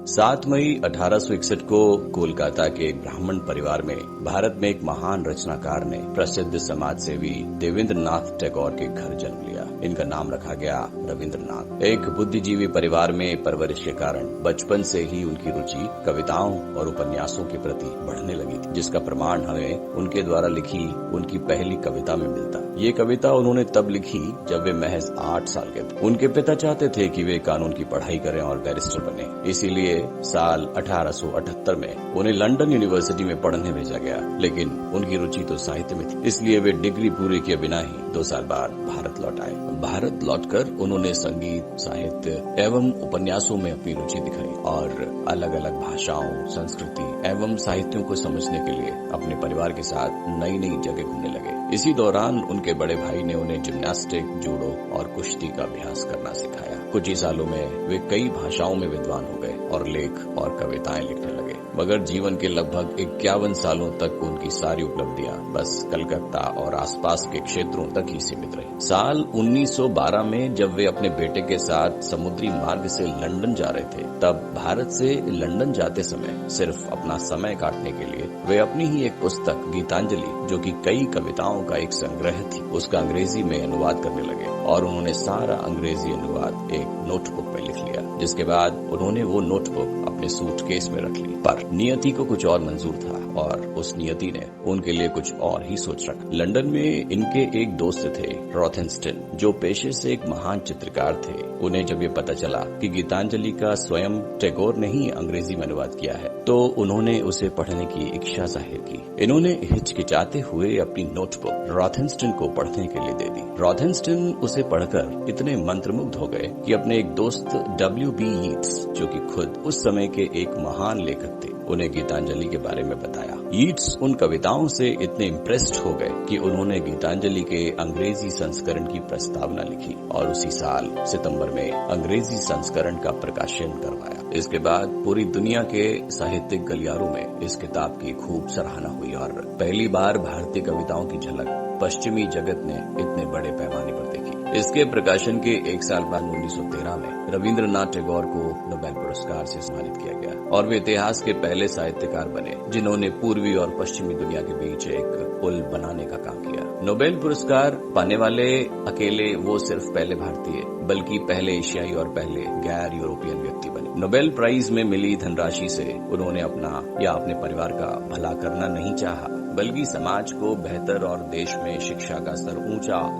7 मई 1861 को कोलकाता के एक ब्राह्मण परिवार में भारत में एक महान रचनाकार ने प्रसिद्ध समाज सेवी देवेंद्रनाथ टैगोर के घर जन्म लिया। इनका नाम रखा गया रविंद्रनाथ। एक बुद्धिजीवी परिवार में परवरिश के कारण बचपन से ही उनकी रुचि कविताओं और उपन्यासों के प्रति बढ़ने लगी थी, जिसका प्रमाण हमें उनके द्वारा लिखी उनकी पहली कविता में मिलता। ये कविता उन्होंने तब लिखी जब वे महज 8 साल के थे। उनके पिता चाहते थे कि वे कानून की पढ़ाई करें और बैरिस्टर बने, इसीलिए साल 1878 में उन्हें लंदन यूनिवर्सिटी में पढ़ने भेजा गया। लेकिन उनकी रुचि तो साहित्य में थी, इसलिए वे डिग्री पूरी किए बिना ही 2 साल बाद भारत लौट आए। भारत लौटकर उन्होंने संगीत, साहित्य एवं उपन्यासों में अपनी रुचि दिखाई और अलग अलग भाषाओं, संस्कृति एवं साहित्यों को समझने के लिए अपने परिवार के साथ नई नई जगह घूमने लगे। इसी दौरान उनके बड़े भाई ने उन्हें जिम्नास्टिक, जूडो और कुश्ती का अभ्यास करना सिखाया। कुछ ही सालों में वे कई भाषाओं में विद्वान हो गए और लेख और कविताएं लिखने लगे। मगर जीवन के लगभग 51 सालों तक उनकी सारी उपलब्धियां बस कलकत्ता और आसपास के क्षेत्रों तक ही सीमित रही। साल 1912 में जब वे अपने बेटे के साथ समुद्री मार्ग से लंदन जा रहे थे, तब भारत से लंदन जाते समय सिर्फ अपना समय काटने के लिए वे अपनी ही एक पुस्तक गीतांजलि, जो कि कई कविताओं का एक संग्रह थी, उसका अंग्रेजी में अनुवाद करने लगे और उन्होंने सारा अंग्रेजी अनुवाद एक नोटबुक में लिख लिया। जिसके बाद उन्होंने वो नोटबुक अपने सूटकेस में रख ली। पर नियति को कुछ और मंजूर था और उस नियति ने उनके लिए कुछ और ही सोच रखा। लंदन में इनके एक दोस्त थे रॉथेंस्टन, जो पेशे से एक महान चित्रकार थे। उन्हें जब ये पता चला कि गीतांजलि का स्वयं टैगोर ने ही अंग्रेजी में अनुवाद किया है, तो उन्होंने उसे पढ़ने की इच्छा जाहिर की। इन्होंने हिचकिचाते हुए अपनी नोटबुक रॉथेंस्टन को पढ़ने के लिए दे दी। रॉथेंस्टन उसे पढ़कर इतने मंत्रमुग्ध हो गए कि अपने एक दोस्त W.B. यीट्स, जो कि खुद उस समय के एक महान लेखक थे, उन्हें गीतांजलि के बारे में बताया। यीट्स उन कविताओं से इतने इम्प्रेस्ड हो गए कि उन्होंने गीतांजलि के अंग्रेजी संस्करण की प्रस्तावना लिखी और उसी साल सितंबर में अंग्रेजी संस्करण का प्रकाशन करवाया। इसके बाद पूरी दुनिया के साहित्यिक गलियारों में इस किताब की खूब सराहना हुई और पहली बार भारतीय कविताओं की झलक पश्चिमी जगत ने इतने बड़े पैमाने पर देखी। इसके प्रकाशन के 1 साल बाद 1913 में रविंद्रनाथ टैगोर को नोबेल पुरस्कार से सम्मानित किया गया और वे इतिहास के पहले साहित्यकार बने जिन्होंने पूर्वी और पश्चिमी दुनिया के बीच एक पुल बनाने का काम किया। नोबेल पुरस्कार पाने वाले अकेले वो सिर्फ पहले भारतीय बल्कि पहले एशियाई और पहले गैर यूरोपियन व्यक्ति बने। नोबेल प्राइज में मिली धनराशि से उन्होंने अपना या अपने परिवार का भला करना नहीं चाहा, बल्कि समाज को बेहतर और देश में शिक्षा का स्तर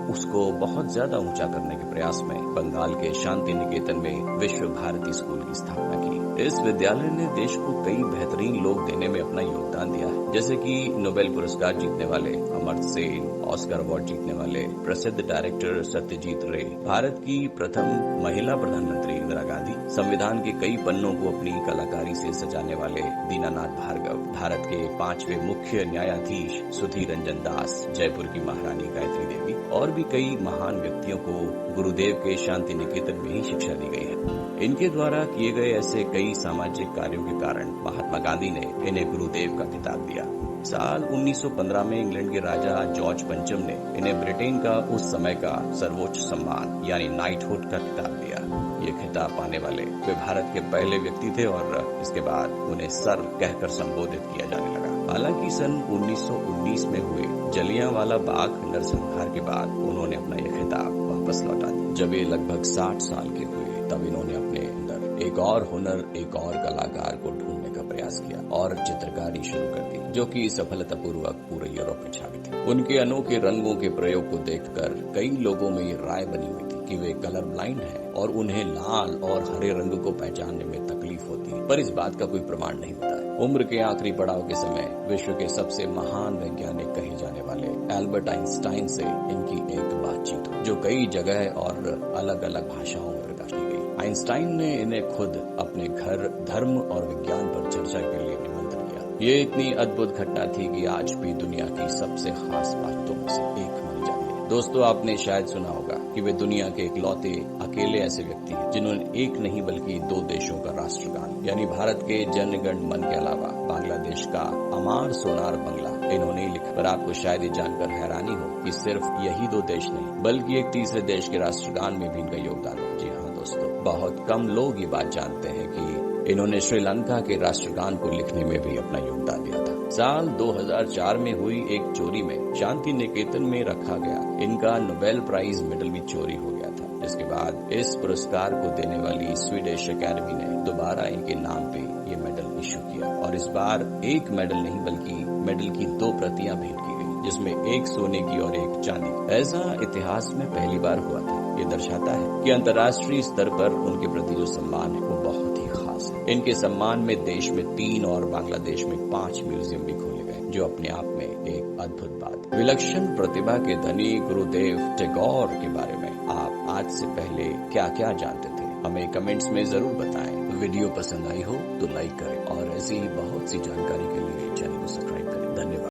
उसको बहुत ज्यादा ऊंचा करने के प्रयास में बंगाल के शांति निकेतन में विश्व भारती स्कूल की स्थापना की। इस विद्यालय ने देश को कई बेहतरीन लोग देने में अपना योगदान दिया है, जैसे कि नोबेल पुरस्कार जीतने वाले अमर्त्य सेन, ऑस्कर अवार्ड जीतने वाले प्रसिद्ध डायरेक्टर सत्यजीत रे, भारत की प्रथम महिला प्रधानमंत्री इंदिरा गांधी, संविधान के कई पन्नों को अपनी कलाकारी से सजाने वाले दीनानाथ भार्गव, भारत के 5वें मुख्य न्यायाधीश सुधीर रंजन दास, जयपुर की महारानी गायत्री देवी और भी कई महान व्यक्तियों को गुरुदेव के शांति निकेतन में ही शिक्षा दी गई है। इनके द्वारा किए गए ऐसे कई सामाजिक कार्यों के कारण महात्मा गांधी ने इन्हें गुरुदेव का खिताब दिया। साल 1915 में इंग्लैंड के राजा जॉर्ज पंचम ने इन्हें ब्रिटेन का उस समय का सर्वोच्च सम्मान यानी नाइटहुड का खिताब दिया। ये खिताब पाने वाले वे भारत के पहले व्यक्ति थे और इसके बाद उन्हें सर कहकर संबोधित किया जाने लगा। हालांकि सन 1919 में हुए जलियांवाला बाग नरसंहार के बाद उन्होंने अपना यह खिताब वापस लौटा दिया। जब ये लगभग 60 साल के हुए, तब इन्होंने अपने अंदर एक और हुनर, एक और कलाकार को ढूंढने का प्रयास किया और चित्रकारी शुरू कर दी, जो कि सफलतापूर्वक पूरे यूरोप में छा गई थी। उनके अनोखे रंगों के प्रयोग को देखकर कई लोगों में ये राय बनी हुई थी कि वे कलर ब्लाइंड हैं और उन्हें लाल और हरे रंग को पहचानने में तकलीफ होती है, पर इस बात का कोई प्रमाण नहीं होता है। उम्र के आखिरी पड़ाव के समय विश्व के सबसे महान वैज्ञानिक कहे जाने वाले एल्बर्ट आइंस्टाइन से इनकी एक बातचीत हुई, जो कई जगह और अलग अलग भाषाओं में प्रकाशित की गई। आइंस्टाइन ने इन्हें खुद अपने घर धर्म और विज्ञान पर चर्चा के लिए निमंत्रण किया। ये इतनी अद्भुत घटना थी कि आज भी दुनिया की सबसे खास बातों में से एक मानी जाती है। दोस्तों, आपने शायद सुना होगा कि वे दुनिया के इकलौते अकेले ऐसे व्यक्ति हैं जिन्होंने एक नहीं बल्कि 2 देशों का राष्ट्रगान यानी भारत के जनगण मन के अलावा बांग्लादेश का अमार सोनार बंगला इन्होंने लिखा। पर आपको शायद ये जानकर हैरानी हो कि सिर्फ यही 2 देश नहीं बल्कि एक तीसरे देश के राष्ट्रगान में भी इनका योगदान है। जी हाँ दोस्तों, बहुत कम लोग ये बात जानते हैं कि इन्होंने श्रीलंका के राष्ट्रगान को लिखने में भी अपना योगदान दिया था। साल 2004 में हुई एक चोरी में शांति निकेतन में रखा गया इनका नोबेल प्राइज मेडल भी चोरी हो गया था, जिसके बाद इस पुरस्कार को देने वाली स्वीडिश एकेडमी ने दोबारा इनके नाम पे ये मेडल इश्यू किया और इस बार एक मेडल नहीं बल्कि मेडल की 2 प्रतियां भेंट की गई, जिसमें एक सोने की और एक चांदी की। ऐसा इतिहास में पहली बार हुआ था। ये दर्शाता है कि अंतर्राष्ट्रीय स्तर पर उनके प्रति जो सम्मान है वो बहुत ही खास है। इनके सम्मान में देश में 3 और बांग्लादेश में 5 म्यूजियम भी खोले गए, जो अपने आप में एक अद्भुत बात। विलक्षण प्रतिभा के धनी गुरुदेव टैगोर के बारे में आप आज से पहले क्या क्या जानते थे, हमें कमेंट्स में जरूर बताएं। वीडियो पसंद आई हो तो लाइक करें और ऐसी ही बहुत सी जानकारी के लिए चैनल को सब्सक्राइब करें। धन्यवाद।